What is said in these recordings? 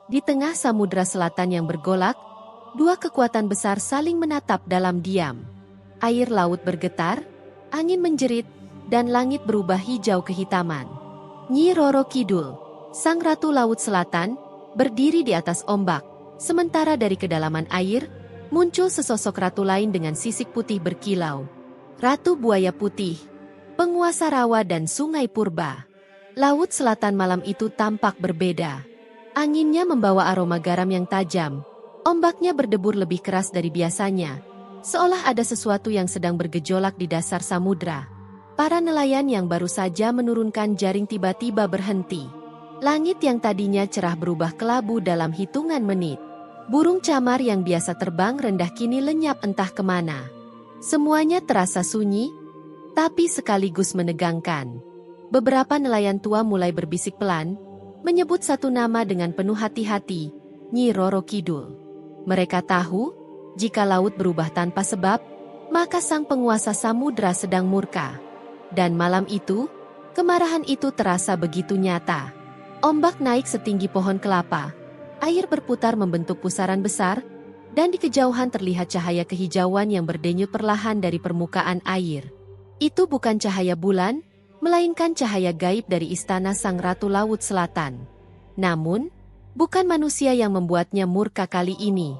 Di tengah samudra selatan yang bergolak, dua kekuatan besar saling menatap dalam diam. Air laut bergetar, angin menjerit, dan langit berubah hijau kehitaman. Nyi Roro Kidul, sang ratu laut selatan, berdiri di atas ombak. Sementara dari kedalaman air, muncul sesosok ratu lain dengan sisik putih berkilau. Ratu Buaya Putih, penguasa rawa dan sungai purba. Laut selatan malam itu tampak berbeda. Anginnya membawa aroma garam yang tajam. Ombaknya berdebur lebih keras dari biasanya, seolah ada sesuatu yang sedang bergejolak di dasar samudra. Para nelayan yang baru saja menurunkan jaring tiba-tiba berhenti. Langit yang tadinya cerah berubah kelabu dalam hitungan menit. Burung camar yang biasa terbang rendah kini lenyap entah kemana. Semuanya terasa sunyi, tapi sekaligus menegangkan. Beberapa nelayan tua mulai berbisik pelan, menyebut satu nama dengan penuh hati-hati, Nyi Roro Kidul. Mereka tahu, jika laut berubah tanpa sebab, maka sang penguasa samudra sedang murka. Dan malam itu, kemarahan itu terasa begitu nyata. Ombak naik setinggi pohon kelapa, air berputar membentuk pusaran besar, dan di kejauhan terlihat cahaya kehijauan yang berdenyut perlahan dari permukaan air. Itu bukan cahaya bulan, melainkan cahaya gaib dari istana Sang Ratu Laut Selatan. Namun, bukan manusia yang membuatnya murka kali ini.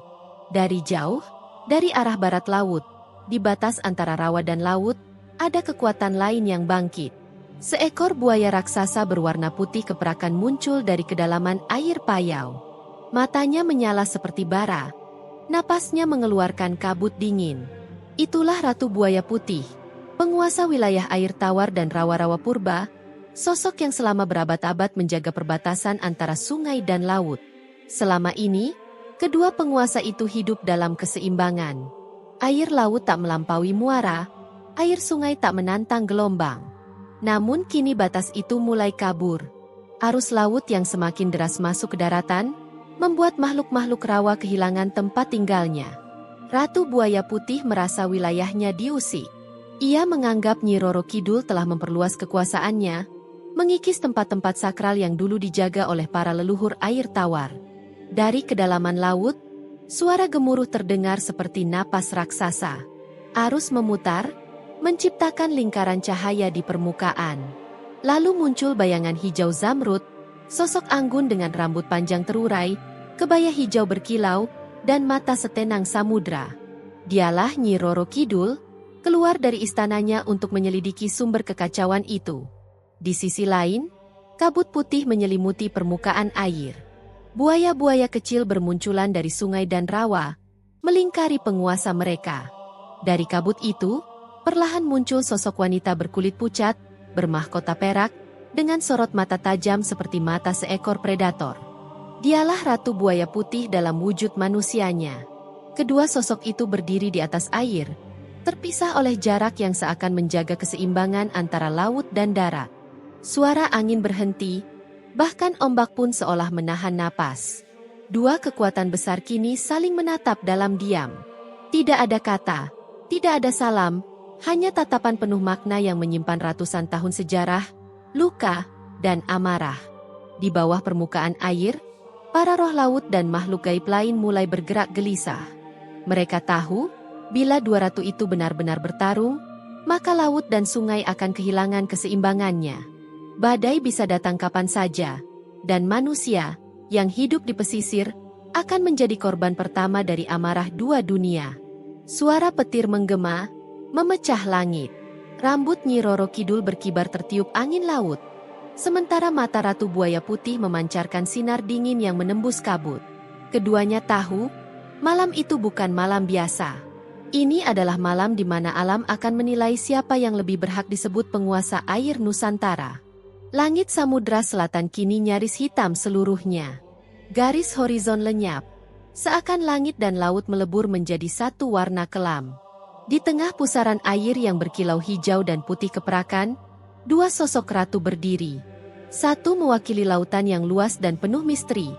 Dari jauh, dari arah barat laut, di batas antara rawa dan laut, ada kekuatan lain yang bangkit. Seekor buaya raksasa berwarna putih keperakan muncul dari kedalaman air payau. Matanya menyala seperti bara. Napasnya mengeluarkan kabut dingin. Itulah Ratu Buaya Putih, penguasa wilayah air tawar dan rawa-rawa purba, sosok yang selama berabad-abad menjaga perbatasan antara sungai dan laut. Selama ini, kedua penguasa itu hidup dalam keseimbangan. Air laut tak melampaui muara, air sungai tak menantang gelombang. Namun kini batas itu mulai kabur. Arus laut yang semakin deras masuk ke daratan, membuat makhluk-makhluk rawa kehilangan tempat tinggalnya. Ratu Buaya Putih merasa wilayahnya diusik. Ia menganggap Nyi Roro Kidul telah memperluas kekuasaannya, mengikis tempat-tempat sakral yang dulu dijaga oleh para leluhur air tawar. Dari kedalaman laut, suara gemuruh terdengar seperti napas raksasa. Arus memutar, menciptakan lingkaran cahaya di permukaan. Lalu muncul bayangan hijau zamrud, sosok anggun dengan rambut panjang terurai, kebaya hijau berkilau, dan mata setenang samudra. Dialah Nyi Roro Kidul, keluar dari istananya untuk menyelidiki sumber kekacauan itu. Di sisi lain, kabut putih menyelimuti permukaan air. Buaya-buaya kecil bermunculan dari sungai dan rawa, melingkari penguasa mereka. Dari kabut itu, perlahan muncul sosok wanita berkulit pucat, bermahkota perak, dengan sorot mata tajam seperti mata seekor predator. Dialah Ratu Buaya Putih dalam wujud manusianya. Kedua sosok itu berdiri di atas air, terpisah oleh jarak yang seakan menjaga keseimbangan antara laut dan darat. Suara angin berhenti, bahkan ombak pun seolah menahan napas. Dua kekuatan besar kini saling menatap dalam diam. Tidak ada kata, tidak ada salam, hanya tatapan penuh makna yang menyimpan ratusan tahun sejarah, luka, dan amarah. Di bawah permukaan air, para roh laut dan makhluk gaib lain mulai bergerak gelisah. Mereka tahu, bila dua ratu itu benar-benar bertarung, maka laut dan sungai akan kehilangan keseimbangannya. Badai bisa datang kapan saja, dan manusia, yang hidup di pesisir, akan menjadi korban pertama dari amarah dua dunia. Suara petir menggema, memecah langit. Rambut Nyi Roro Kidul berkibar tertiup angin laut. Sementara mata Ratu Buaya Putih memancarkan sinar dingin yang menembus kabut. Keduanya tahu, malam itu bukan malam biasa. Ini adalah malam di mana alam akan menilai siapa yang lebih berhak disebut penguasa air Nusantara. Langit samudra selatan kini nyaris hitam seluruhnya. Garis horizon lenyap, seakan langit dan laut melebur menjadi satu warna kelam. Di tengah pusaran air yang berkilau hijau dan putih keperakan, dua sosok ratu berdiri. Satu mewakili lautan yang luas dan penuh misteri.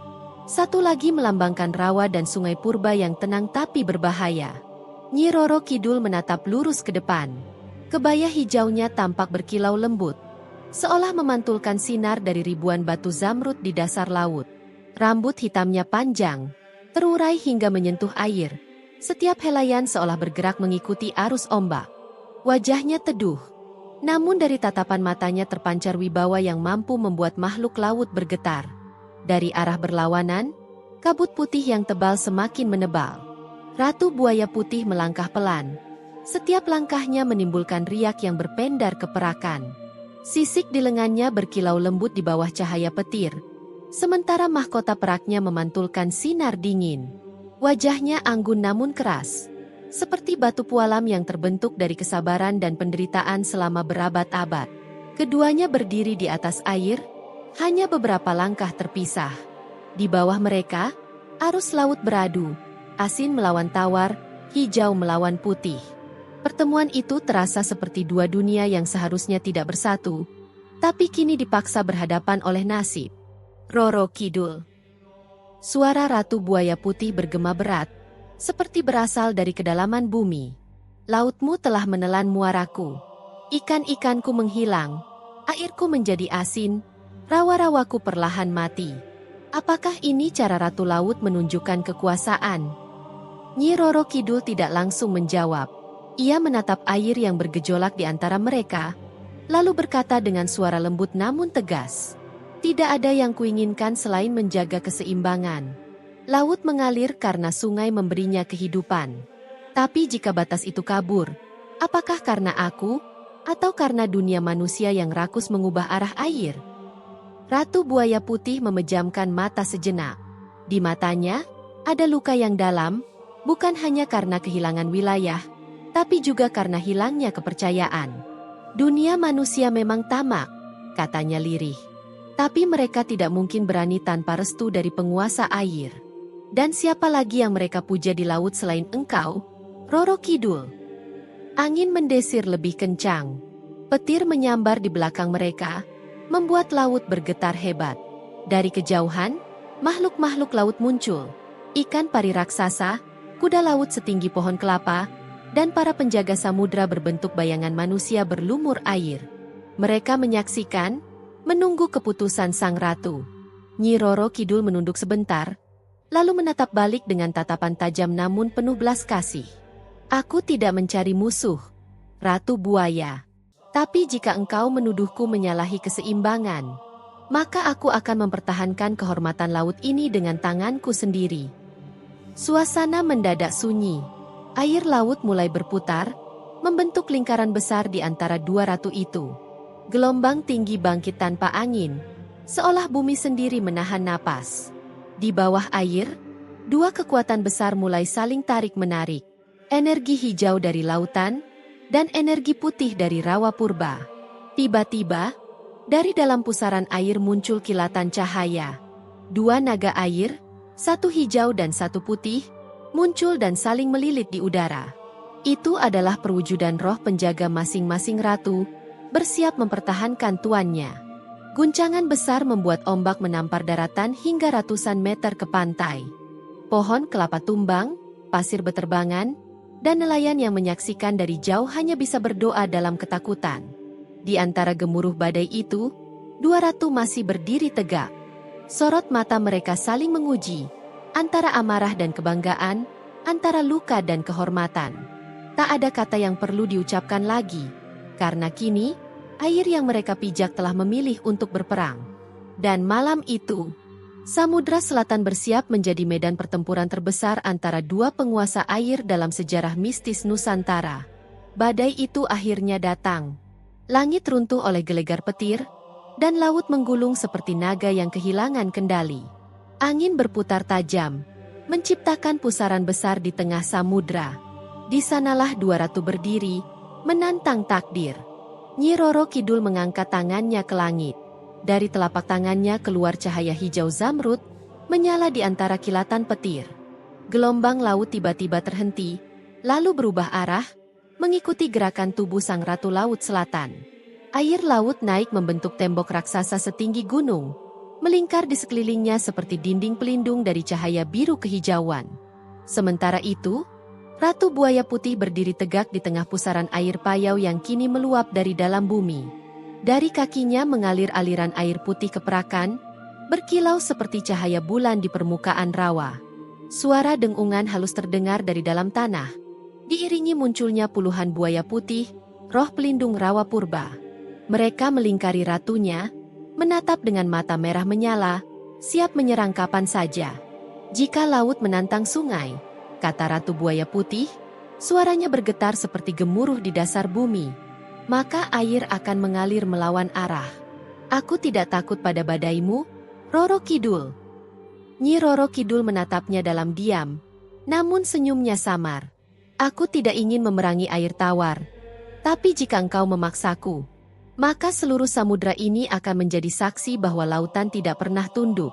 Satu lagi melambangkan rawa dan sungai purba yang tenang tapi berbahaya. Nyi Roro Kidul menatap lurus ke depan. Kebaya hijaunya tampak berkilau lembut, seolah memantulkan sinar dari ribuan batu zamrud di dasar laut. Rambut hitamnya panjang, terurai hingga menyentuh air. Setiap helaian seolah bergerak mengikuti arus ombak. Wajahnya teduh, namun dari tatapan matanya terpancar wibawa yang mampu membuat makhluk laut bergetar. Dari arah berlawanan, kabut putih yang tebal semakin menebal. Ratu buaya putih melangkah pelan. Setiap langkahnya menimbulkan riak yang berpendar keperakan. Sisik di lengannya berkilau lembut di bawah cahaya petir. Sementara mahkota peraknya memantulkan sinar dingin. Wajahnya anggun namun keras. Seperti batu pualam yang terbentuk dari kesabaran dan penderitaan selama berabad-abad. Keduanya berdiri di atas air, hanya beberapa langkah terpisah. Di bawah mereka, arus laut beradu. Asin melawan tawar, hijau melawan putih. Pertemuan itu terasa seperti dua dunia yang seharusnya tidak bersatu, tapi kini dipaksa berhadapan oleh nasib. Roro Kidul. Suara Ratu Buaya Putih bergema berat, seperti berasal dari kedalaman bumi. Lautmu telah menelan muaraku. Ikan-ikanku menghilang, airku menjadi asin, rawa-rawaku perlahan mati. Apakah ini cara Ratu Laut menunjukkan kekuasaan? Nyi Roro Kidul tidak langsung menjawab. Ia menatap air yang bergejolak di antara mereka, lalu berkata dengan suara lembut namun tegas. Tidak ada yang kuinginkan selain menjaga keseimbangan. Laut mengalir karena sungai memberinya kehidupan. Tapi jika batas itu kabur, apakah karena aku, atau karena dunia manusia yang rakus mengubah arah air? Ratu Buaya Putih memejamkan mata sejenak. Di matanya, ada luka yang dalam, bukan hanya karena kehilangan wilayah, tapi juga karena hilangnya kepercayaan. Dunia manusia memang tamak, katanya lirih. Tapi mereka tidak mungkin berani tanpa restu dari penguasa air. Dan siapa lagi yang mereka puja di laut selain engkau, Roro Kidul? Angin mendesir lebih kencang. Petir menyambar di belakang mereka, membuat laut bergetar hebat. Dari kejauhan, makhluk-makhluk laut muncul. Ikan pari raksasa, kuda laut setinggi pohon kelapa, dan para penjaga samudra berbentuk bayangan manusia berlumur air. Mereka menyaksikan, menunggu keputusan sang ratu. Nyi Roro Kidul menunduk sebentar, lalu menatap balik dengan tatapan tajam namun penuh belas kasih. Aku tidak mencari musuh, Ratu Buaya. Tapi jika engkau menuduhku menyalahi keseimbangan, maka aku akan mempertahankan kehormatan laut ini dengan tanganku sendiri. Suasana mendadak sunyi. Air laut mulai berputar, membentuk lingkaran besar di antara dua ratu itu. Gelombang tinggi bangkit tanpa angin, seolah bumi sendiri menahan napas. Di bawah air, dua kekuatan besar mulai saling tarik-menarik. Energi hijau dari lautan, dan energi putih dari rawa purba. Tiba-tiba, dari dalam pusaran air muncul kilatan cahaya. Dua naga air, satu hijau dan satu putih, muncul dan saling melilit di udara. Itu adalah perwujudan roh penjaga masing-masing ratu, bersiap mempertahankan tuannya. Guncangan besar membuat ombak menampar daratan hingga ratusan meter ke pantai. Pohon kelapa tumbang, pasir beterbangan, dan nelayan yang menyaksikan dari jauh hanya bisa berdoa dalam ketakutan. Di antara gemuruh badai itu, dua ratu masih berdiri tegak. Sorot mata mereka saling menguji, antara amarah dan kebanggaan, antara luka dan kehormatan. Tak ada kata yang perlu diucapkan lagi, karena kini, air yang mereka pijak telah memilih untuk berperang. Dan malam itu, Samudra Selatan bersiap menjadi medan pertempuran terbesar antara dua penguasa air dalam sejarah mistis Nusantara. Badai itu akhirnya datang. Langit runtuh oleh gelegar petir, dan laut menggulung seperti naga yang kehilangan kendali. Angin berputar tajam, menciptakan pusaran besar di tengah samudra. Di sanalah dua ratu berdiri, menantang takdir. Nyi Roro Kidul mengangkat tangannya ke langit. Dari telapak tangannya keluar cahaya hijau zamrud, menyala di antara kilatan petir. Gelombang laut tiba-tiba terhenti, lalu berubah arah, mengikuti gerakan tubuh sang Ratu Laut Selatan. Air laut naik membentuk tembok raksasa setinggi gunung, melingkar di sekelilingnya seperti dinding pelindung dari cahaya biru kehijauan. Sementara itu, Ratu Buaya Putih berdiri tegak di tengah pusaran air payau yang kini meluap dari dalam bumi. Dari kakinya mengalir aliran air putih keperakan, berkilau seperti cahaya bulan di permukaan rawa. Suara dengungan halus terdengar dari dalam tanah, diiringi munculnya puluhan buaya putih, roh pelindung rawa purba. Mereka melingkari ratunya, menatap dengan mata merah menyala, siap menyerang kapan saja. Jika laut menantang sungai, kata Ratu Buaya Putih, suaranya bergetar seperti gemuruh di dasar bumi, maka air akan mengalir melawan arah. Aku tidak takut pada badaimu, Roro Kidul. Nyi Roro Kidul menatapnya dalam diam, namun senyumnya samar. Aku tidak ingin memerangi air tawar, tapi jika engkau memaksaku, maka seluruh samudra ini akan menjadi saksi bahwa lautan tidak pernah tunduk.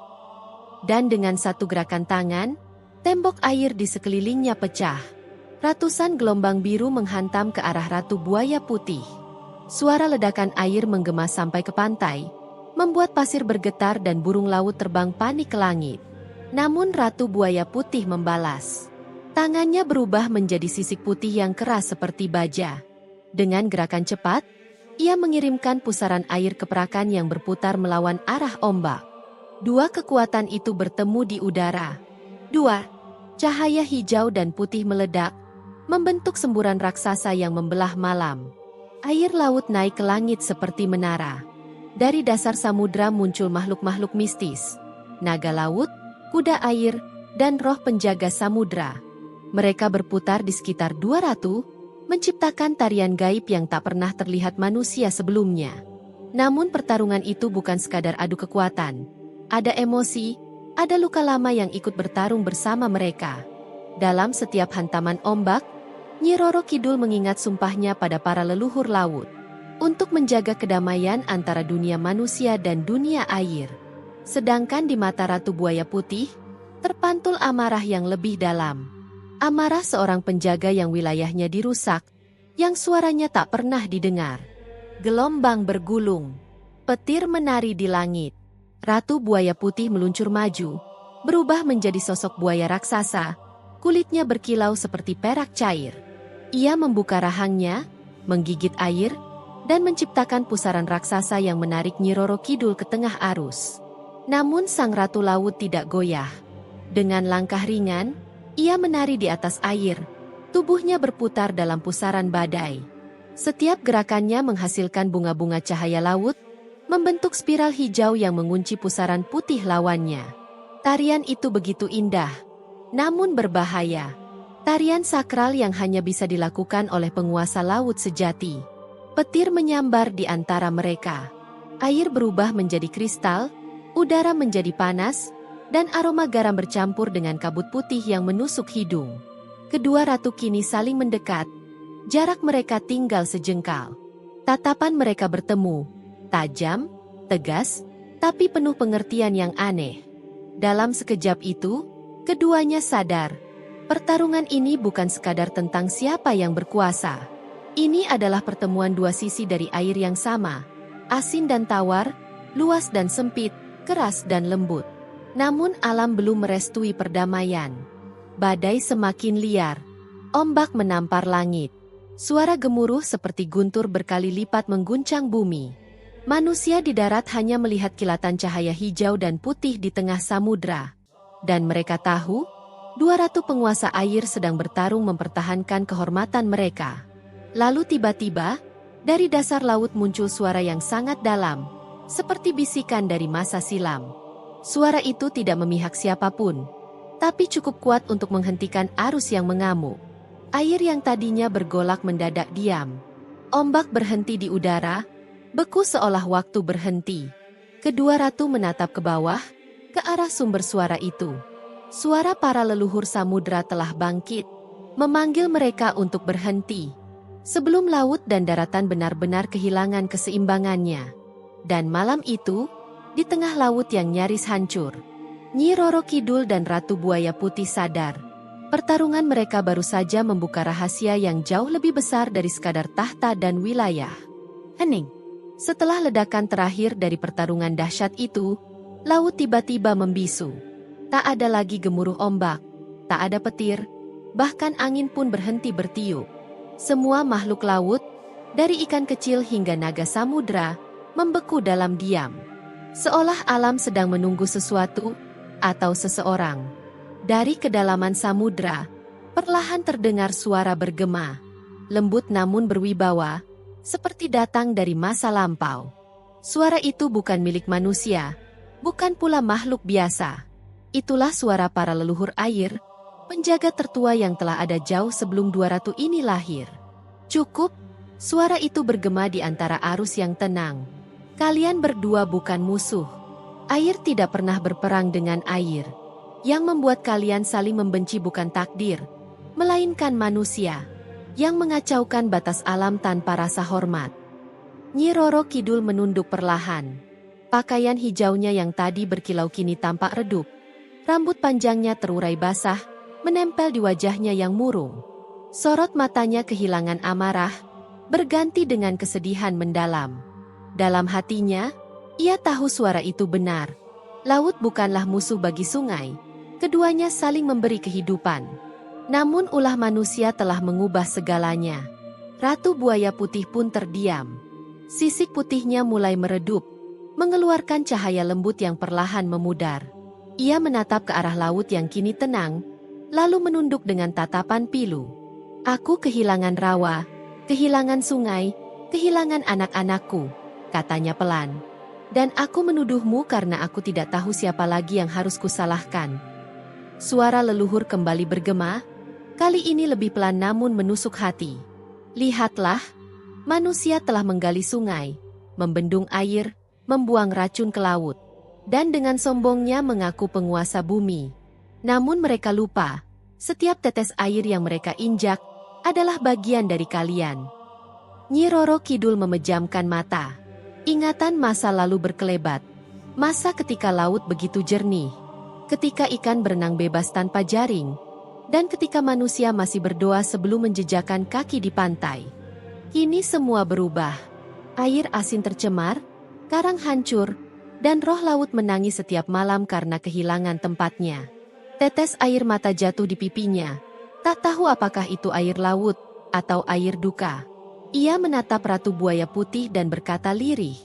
Dan dengan satu gerakan tangan, tembok air di sekelilingnya pecah. Ratusan gelombang biru menghantam ke arah Ratu Buaya Putih. Suara ledakan air menggema sampai ke pantai, membuat pasir bergetar dan burung laut terbang panik ke langit. Namun Ratu Buaya Putih membalas. Tangannya berubah menjadi sisik putih yang keras seperti baja. Dengan gerakan cepat, ia mengirimkan pusaran air keperakan yang berputar melawan arah ombak. Dua kekuatan itu bertemu di udara. Cahaya hijau dan putih meledak, membentuk semburan raksasa yang membelah malam. Air laut naik ke langit seperti menara. Dari dasar samudra muncul makhluk-makhluk mistis, naga laut, kuda air, dan roh penjaga samudra. Mereka berputar di sekitar dua ratu, menciptakan tarian gaib yang tak pernah terlihat manusia sebelumnya. Namun pertarungan itu bukan sekadar adu kekuatan. Ada emosi, ada luka lama yang ikut bertarung bersama mereka. Dalam setiap hantaman ombak, Nyi Roro Kidul mengingat sumpahnya pada para leluhur laut untuk menjaga kedamaian antara dunia manusia dan dunia air. Sedangkan di mata Ratu Buaya Putih, terpantul amarah yang lebih dalam. Amarah seorang penjaga yang wilayahnya dirusak, yang suaranya tak pernah didengar. Gelombang bergulung, petir menari di langit. Ratu Buaya Putih meluncur maju, berubah menjadi sosok buaya raksasa, kulitnya berkilau seperti perak cair. Ia membuka rahangnya, menggigit air, dan menciptakan pusaran raksasa yang menarik Nyi Roro Kidul ke tengah arus. Namun sang Ratu Laut tidak goyah. Dengan langkah ringan, ia menari di atas air, tubuhnya berputar dalam pusaran badai. Setiap gerakannya menghasilkan bunga-bunga cahaya laut, membentuk spiral hijau yang mengunci pusaran putih lawannya. Tarian itu begitu indah, namun berbahaya. Tarian sakral yang hanya bisa dilakukan oleh penguasa laut sejati. Petir menyambar di antara mereka. Air berubah menjadi kristal, udara menjadi panas, dan aroma garam bercampur dengan kabut putih yang menusuk hidung. Kedua ratu kini saling mendekat. Jarak mereka tinggal sejengkal. Tatapan mereka bertemu. Tajam, tegas, tapi penuh pengertian yang aneh. Dalam sekejap itu, keduanya sadar, pertarungan ini bukan sekadar tentang siapa yang berkuasa. Ini adalah pertemuan dua sisi dari air yang sama, asin dan tawar, luas dan sempit, keras dan lembut. Namun alam belum merestui perdamaian. Badai semakin liar, ombak menampar langit. Suara gemuruh seperti guntur berkali lipat mengguncang bumi. Manusia di darat hanya melihat kilatan cahaya hijau dan putih di tengah samudra. Dan mereka tahu, dua ratu penguasa air sedang bertarung mempertahankan kehormatan mereka. Lalu tiba-tiba, dari dasar laut muncul suara yang sangat dalam, seperti bisikan dari masa silam. Suara itu tidak memihak siapapun, tapi cukup kuat untuk menghentikan arus yang mengamuk. Air yang tadinya bergolak mendadak diam. Ombak berhenti di udara, beku seolah waktu berhenti. Kedua ratu menatap ke bawah, ke arah sumber suara itu. Suara para leluhur samudra telah bangkit, memanggil mereka untuk berhenti. Sebelum laut dan daratan benar-benar kehilangan keseimbangannya. Dan malam itu, di tengah laut yang nyaris hancur, Nyi Roro Kidul dan Ratu Buaya Putih sadar. Pertarungan mereka baru saja membuka rahasia yang jauh lebih besar dari sekadar tahta dan wilayah. Hening. Setelah ledakan terakhir dari pertarungan dahsyat itu, laut tiba-tiba membisu. Tak ada lagi gemuruh ombak, tak ada petir, bahkan angin pun berhenti bertiup. Semua makhluk laut, dari ikan kecil hingga naga samudra, membeku dalam diam. Seolah alam sedang menunggu sesuatu atau seseorang. Dari kedalaman samudra, perlahan terdengar suara bergema, lembut namun berwibawa, seperti datang dari masa lampau. Suara itu bukan milik manusia, bukan pula makhluk biasa. Itulah suara para leluhur air, penjaga tertua yang telah ada jauh sebelum 200 ini lahir. Cukup, suara itu bergema di antara arus yang tenang. Kalian berdua bukan musuh. Air tidak pernah berperang dengan air. Yang membuat kalian saling membenci bukan takdir, melainkan manusia, yang mengacaukan batas alam tanpa rasa hormat. Nyi Roro Kidul menunduk perlahan. Pakaian hijaunya yang tadi berkilau kini tampak redup. Rambut panjangnya terurai basah, menempel di wajahnya yang murung. Sorot matanya kehilangan amarah, berganti dengan kesedihan mendalam. Dalam hatinya, ia tahu suara itu benar. Laut bukanlah musuh bagi sungai. Keduanya saling memberi kehidupan. Namun ulah manusia telah mengubah segalanya. Ratu Buaya Putih pun terdiam. Sisik putihnya mulai meredup, mengeluarkan cahaya lembut yang perlahan memudar. Ia menatap ke arah laut yang kini tenang, lalu menunduk dengan tatapan pilu. Aku kehilangan rawa, kehilangan sungai, kehilangan anak-anakku, katanya pelan. Dan aku menuduhmu karena aku tidak tahu siapa lagi yang harus kusalahkan. Suara leluhur kembali bergema, kali ini lebih pelan namun menusuk hati. Lihatlah, manusia telah menggali sungai, membendung air, membuang racun ke laut, dan dengan sombongnya mengaku penguasa bumi. Namun mereka lupa, setiap tetes air yang mereka injak adalah bagian dari kalian. Nyi Roro Kidul memejamkan mata. Ingatan masa lalu berkelebat. Masa ketika laut begitu jernih, ketika ikan berenang bebas tanpa jaring, dan ketika manusia masih berdoa sebelum menjejakkan kaki di pantai. Kini semua berubah. Air asin tercemar, karang hancur, dan roh laut menangis setiap malam karena kehilangan tempatnya. Tetes air mata jatuh di pipinya. Tak tahu apakah itu air laut atau air duka. Ia menatap Ratu Buaya Putih dan berkata lirih,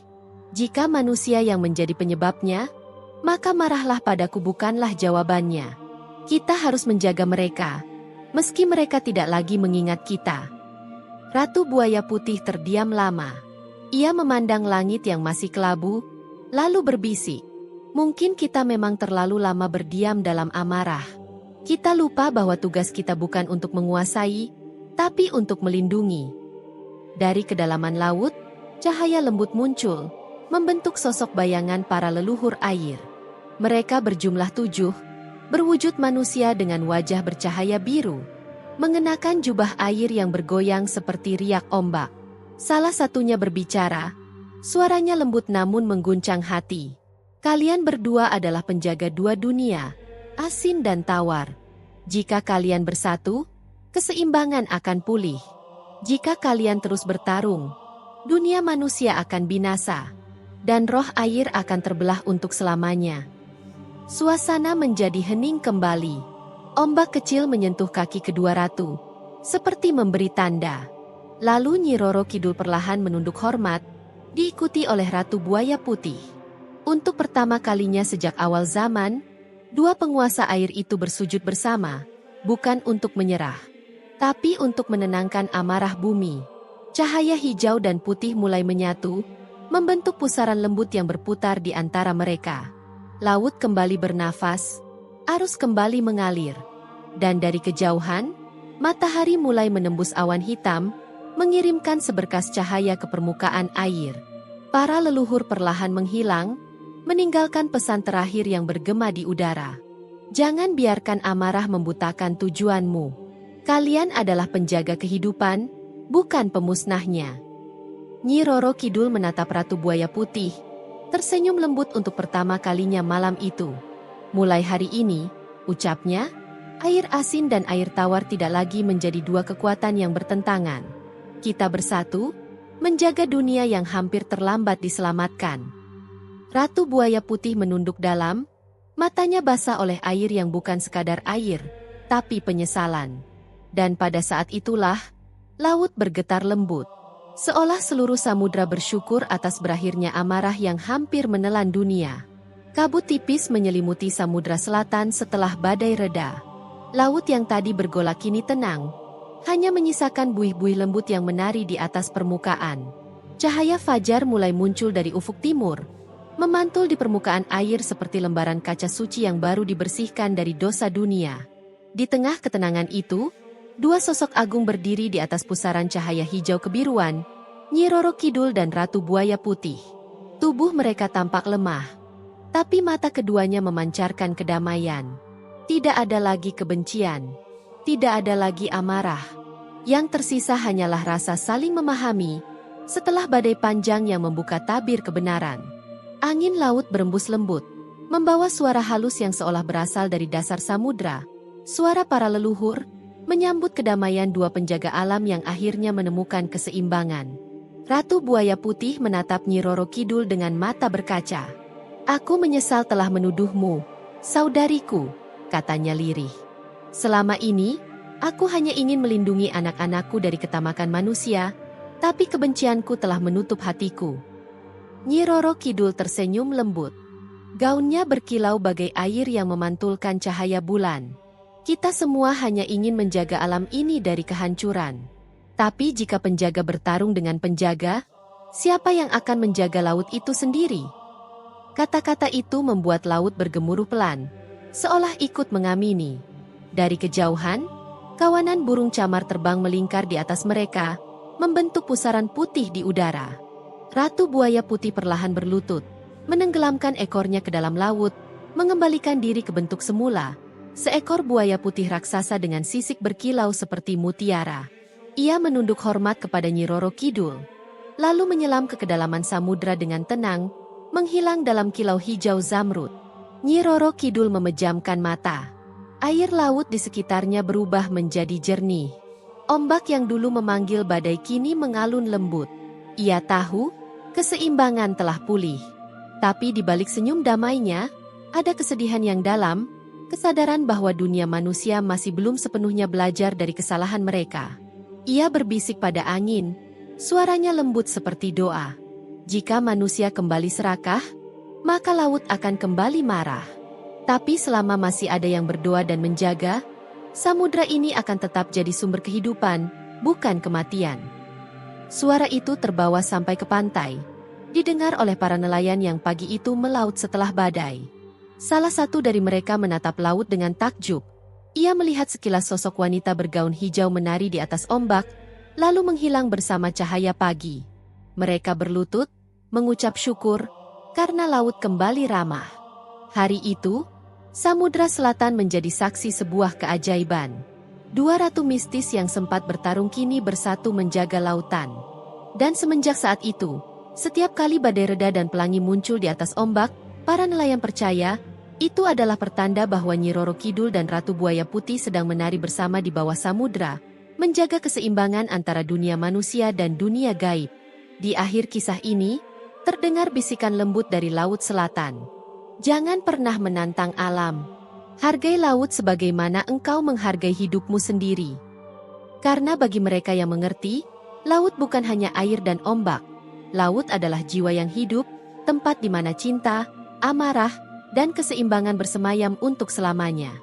"Jika manusia yang menjadi penyebabnya, maka marahlah padaku bukanlah jawabannya. Kita harus menjaga mereka, meski mereka tidak lagi mengingat kita." Ratu Buaya Putih terdiam lama. Ia memandang langit yang masih kelabu, lalu berbisik, "Mungkin kita memang terlalu lama berdiam dalam amarah. Kita lupa bahwa tugas kita bukan untuk menguasai, tapi untuk melindungi." Dari kedalaman laut, cahaya lembut muncul, membentuk sosok bayangan para leluhur air. Mereka berjumlah 7, berwujud manusia dengan wajah bercahaya biru, mengenakan jubah air yang bergoyang seperti riak ombak. Salah satunya berbicara, suaranya lembut namun mengguncang hati. "Kalian berdua adalah penjaga dua dunia, asin dan tawar. Jika kalian bersatu, keseimbangan akan pulih. Jika kalian terus bertarung, dunia manusia akan binasa, dan roh air akan terbelah untuk selamanya." Suasana menjadi hening kembali. Ombak kecil menyentuh kaki kedua ratu, seperti memberi tanda. Lalu Nyi Roro Kidul perlahan menunduk hormat, diikuti oleh Ratu Buaya Putih. Untuk pertama kalinya sejak awal zaman, dua penguasa air itu bersujud bersama, bukan untuk menyerah, tapi untuk menenangkan amarah bumi. Cahaya hijau dan putih mulai menyatu, membentuk pusaran lembut yang berputar di antara mereka. Laut kembali bernafas, arus kembali mengalir. Dan dari kejauhan, matahari mulai menembus awan hitam, mengirimkan seberkas cahaya ke permukaan air. Para leluhur perlahan menghilang, meninggalkan pesan terakhir yang bergema di udara. "Jangan biarkan amarah membutakan tujuanmu. Kalian adalah penjaga kehidupan, bukan pemusnahnya." Nyi Roro Kidul menatap Ratu Buaya Putih, tersenyum lembut untuk pertama kalinya malam itu. "Mulai hari ini," ucapnya, "air asin dan air tawar tidak lagi menjadi dua kekuatan yang bertentangan. Kita bersatu, menjaga dunia yang hampir terlambat diselamatkan." Ratu Buaya Putih menunduk dalam, matanya basah oleh air yang bukan sekadar air, tapi penyesalan. Dan pada saat itulah, laut bergetar lembut. Seolah seluruh samudra bersyukur atas berakhirnya amarah yang hampir menelan dunia. Kabut tipis menyelimuti Samudra Selatan setelah badai reda. Laut yang tadi bergolak kini tenang, hanya menyisakan buih-buih lembut yang menari di atas permukaan. Cahaya fajar mulai muncul dari ufuk timur, memantul di permukaan air seperti lembaran kaca suci yang baru dibersihkan dari dosa dunia. Di tengah ketenangan itu, dua sosok agung berdiri di atas pusaran cahaya hijau kebiruan, Nyi Roro Kidul dan Ratu Buaya Putih. Tubuh mereka tampak lemah, tapi mata keduanya memancarkan kedamaian. Tidak ada lagi kebencian, tidak ada lagi amarah. Yang tersisa hanyalah rasa saling memahami, setelah badai panjang yang membuka tabir kebenaran. Angin laut berembus lembut, membawa suara halus yang seolah berasal dari dasar samudra. Suara para leluhur, menyambut kedamaian dua penjaga alam yang akhirnya menemukan keseimbangan. Ratu Buaya Putih menatap Nyi Roro Kidul dengan mata berkaca. "Aku menyesal telah menuduhmu, saudariku," katanya lirih. "Selama ini, aku hanya ingin melindungi anak-anakku dari ketamakan manusia, tapi kebencianku telah menutup hatiku." Nyi Roro Kidul tersenyum lembut. Gaunnya berkilau bagai air yang memantulkan cahaya bulan. "Kita semua hanya ingin menjaga alam ini dari kehancuran. Tapi jika penjaga bertarung dengan penjaga, siapa yang akan menjaga laut itu sendiri?" Kata-kata itu membuat laut bergemuruh pelan, seolah ikut mengamini. Dari kejauhan, kawanan burung camar terbang melingkar di atas mereka, membentuk pusaran putih di udara. Ratu Buaya Putih perlahan berlutut, menenggelamkan ekornya ke dalam laut, mengembalikan diri ke bentuk semula. Seekor buaya putih raksasa dengan sisik berkilau seperti mutiara. Ia menunduk hormat kepada Nyi Roro Kidul, lalu menyelam ke kedalaman samudra dengan tenang, menghilang dalam kilau hijau zamrud. Nyi Roro Kidul memejamkan mata. Air laut di sekitarnya berubah menjadi jernih. Ombak yang dulu memanggil badai kini mengalun lembut. Ia tahu, keseimbangan telah pulih. Tapi di balik senyum damainya, ada kesedihan yang dalam, kesadaran bahwa dunia manusia masih belum sepenuhnya belajar dari kesalahan mereka. Ia berbisik pada angin, suaranya lembut seperti doa. Jika manusia kembali serakah, maka laut akan kembali marah. Tapi selama masih ada yang berdoa dan menjaga, samudra ini akan tetap jadi sumber kehidupan, bukan kematian. Suara itu terbawa sampai ke pantai, didengar oleh para nelayan yang pagi itu melaut setelah badai. Salah satu dari mereka menatap laut dengan takjub. Ia melihat sekilas sosok wanita bergaun hijau menari di atas ombak, lalu menghilang bersama cahaya pagi. Mereka berlutut, mengucap syukur, karena laut kembali ramah. Hari itu, Samudra Selatan menjadi saksi sebuah keajaiban. Dua ratu mistis yang sempat bertarung kini bersatu menjaga lautan. Dan semenjak saat itu, setiap kali badai reda dan pelangi muncul di atas ombak, para nelayan percaya, itu adalah pertanda bahwa Nyi Roro Kidul dan Ratu Buaya Putih sedang menari bersama di bawah samudra, menjaga keseimbangan antara dunia manusia dan dunia gaib. Di akhir kisah ini, terdengar bisikan lembut dari Laut Selatan. "Jangan pernah menantang alam. Hargai laut sebagaimana engkau menghargai hidupmu sendiri." Karena bagi mereka yang mengerti, laut bukan hanya air dan ombak. Laut adalah jiwa yang hidup, tempat di mana cinta, amarah, dan keseimbangan bersemayam untuk selamanya.